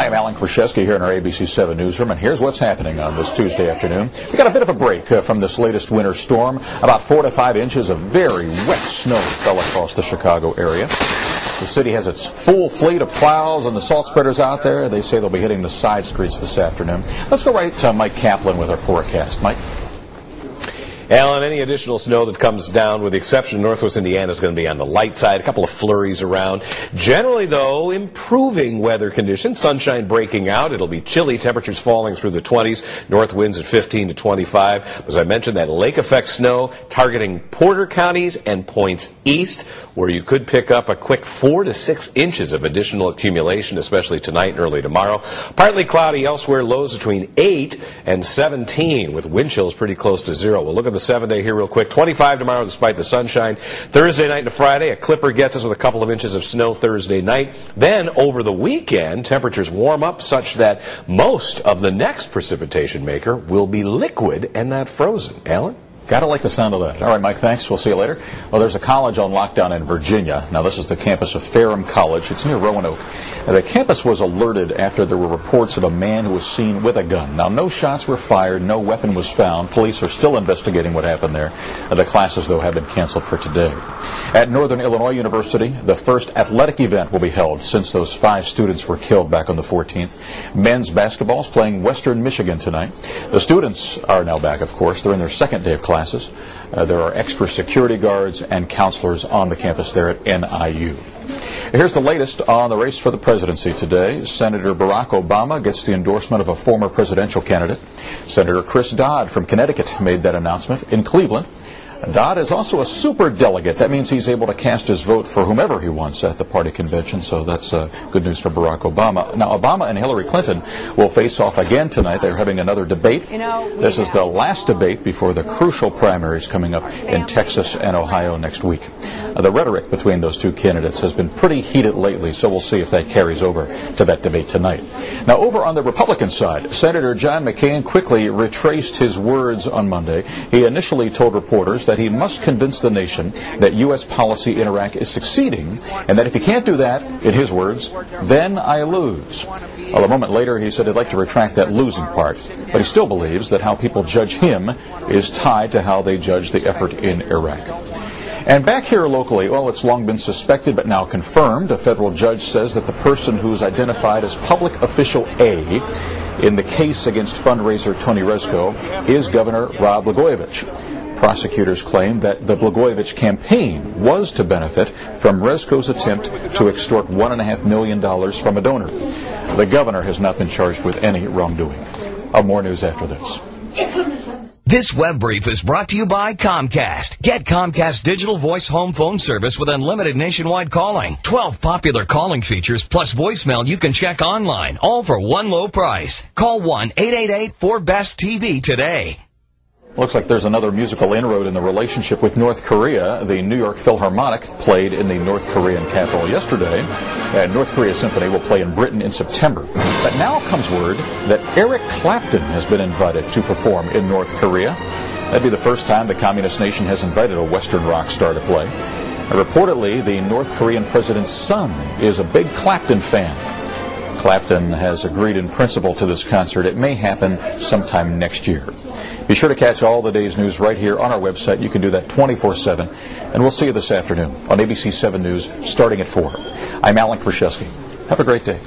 Hi, I'm Alan Kraszewski here in our ABC 7 newsroom, and here's what's happening on this Tuesday afternoon. We got a bit of a break from this latest winter storm. About 4 to 5 inches of very wet snow fell across the Chicago area. The city has its full fleet of plows and the salt spreaders out there. They say they'll be hitting the side streets this afternoon. Let's go right to Mike Kaplan with our forecast. Mike? Alan, any additional snow that comes down, with the exception of northwest Indiana, is going to be on the light side. A couple of flurries around. Generally, though, improving weather conditions. Sunshine breaking out. It'll be chilly. Temperatures falling through the 20s. North winds at 15 to 25. As I mentioned, that lake effect snow targeting Porter counties and points east, where you could pick up a quick 4 to 6 inches of additional accumulation, especially tonight and early tomorrow. Partly cloudy elsewhere. Lows between 8 and 17, with wind chills pretty close to 0. We'll look at the 7-day here real quick. 25 tomorrow despite the sunshine. Thursday night to Friday, a clipper gets us with a couple of inches of snow Thursday night. Then over the weekend, temperatures warm up such that most of the next precipitation maker will be liquid and not frozen. Alan? Gotta like the sound of that. All right, Mike, thanks. We'll see you later. Well, there's a college on lockdown in Virginia. Now, this is the campus of Ferrum College. It's near Roanoke. The campus was alerted after there were reports of a man who was seen with a gun. Now, no shots were fired. No weapon was found. Police are still investigating what happened there. The classes, though, have been canceled for today. At Northern Illinois University, the first athletic event will be held since those 5 students were killed back on the 14th. Men's basketball is playing Western Michigan tonight. The students are now back, of course. They're in their second day of classes. There are extra security guards and counselors on the campus there at NIU. Here's the latest on the race for the presidency today. Senator Barack Obama gets the endorsement of a former presidential candidate. Senator Chris Dodd from Connecticut made that announcement in Cleveland. Dodd is also a superdelegate. That means he's able to cast his vote for whomever he wants at the party convention, so that's good news for Barack Obama. Now, Obama and Hillary Clinton will face off again tonight. They're having another debate. This is the last debate before the crucial primaries coming up in Texas and Ohio next week. The rhetoric between those two candidates has been pretty heated lately, so we'll see if that carries over to that debate tonight. Now, over on the Republican side, Senator John McCain quickly retraced his words on Monday. He initially told reporters that he must convince the nation that U.S. policy in Iraq is succeeding, and that if he can't do that, in his words, then I lose. Well, a moment later, he said he'd like to retract that losing part, but he still believes that how people judge him is tied to how they judge the effort in Iraq. And back here locally, well, it's long been suspected but now confirmed. A federal judge says that the person who's identified as public official A in the case against fundraiser Tony Rezko is Governor Rod Blagojevich. Prosecutors claim that the Blagojevich campaign was to benefit from Rezko's attempt to extort $1.5 million from a donor. The governor has not been charged with any wrongdoing. More news after this. This web brief is brought to you by Comcast. Get Comcast digital voice home phone service with unlimited nationwide calling. 12 popular calling features plus voicemail you can check online, all for one low price. Call 1-888-4BEST-TV today. Looks like there's another musical inroad in the relationship with North Korea. The New York Philharmonic played in the North Korean capital yesterday, and North Korea Symphony will play in Britain in September. But now comes word that Eric Clapton has been invited to perform in North Korea. That'd be the first time the communist nation has invited a Western rock star to play. Reportedly, the North Korean president's son is a big Clapton fan. Clapton has agreed in principle to this concert. It may happen sometime next year. Be sure to catch all the day's news right here on our website. You can do that 24/7. And we'll see you this afternoon on ABC 7 News starting at 4. I'm Alan Kraszewski. Have a great day.